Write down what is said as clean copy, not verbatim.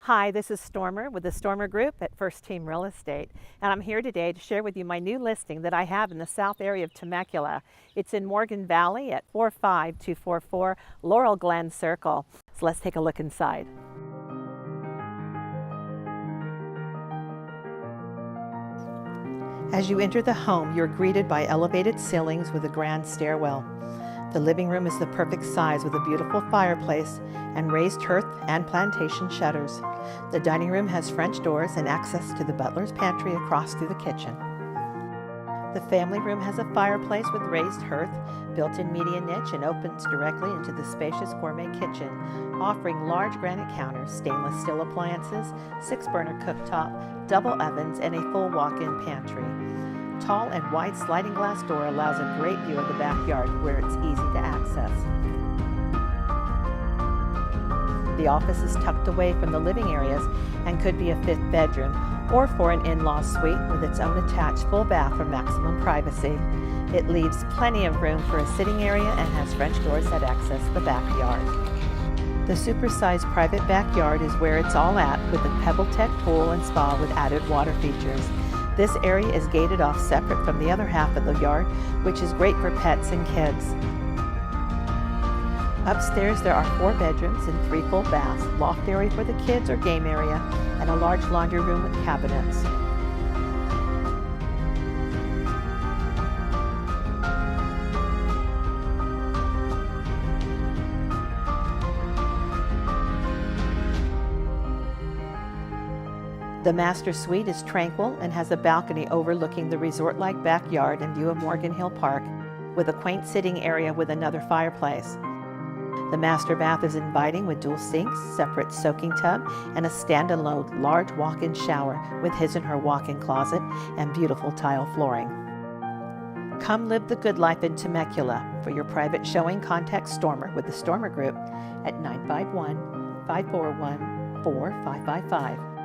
Hi, this is Stormer with the Stormer Group at First Team Real Estate, and I'm here today to share with you my new listing that I have in the south area of Temecula. It's in Morgan Valley at 45244 Laurel Glen Circle. So let's take a look inside. As you enter the home, you're greeted by elevated ceilings with a grand stairwell. The living room is the perfect size with a beautiful fireplace and raised hearth and plantation shutters. The dining room has French doors and access to the butler's pantry across through the kitchen. The family room has a fireplace with raised hearth, built-in media niche, and opens directly into the spacious gourmet kitchen, offering large granite counters, stainless steel appliances, 6-burner cooktop, double ovens, and a full walk-in pantry. Tall and wide sliding glass door allows a great view of the backyard where it's easy to access. The office is tucked away from the living areas and could be a 5th bedroom or for an in-law suite with its own attached full bath for maximum privacy. It leaves plenty of room for a sitting area and has French doors that access the backyard. The supersized private backyard is where it's all at, with a PebbleTech pool and spa with added water features. This area is gated off separate from the other half of the yard, which is great for pets and kids. Upstairs there are 4 bedrooms and 3 full baths, loft area for the kids or game area, and a large laundry room with cabinets. The master suite is tranquil and has a balcony overlooking the resort-like backyard and view of Morgan Hill Park, with a quaint sitting area with another fireplace. The master bath is inviting with dual sinks, separate soaking tub, and a standalone large walk-in shower with his and her walk-in closet and beautiful tile flooring. Come live the good life in Temecula. For your private showing, contact Stormer with the Stormer Group at 951-541-4555.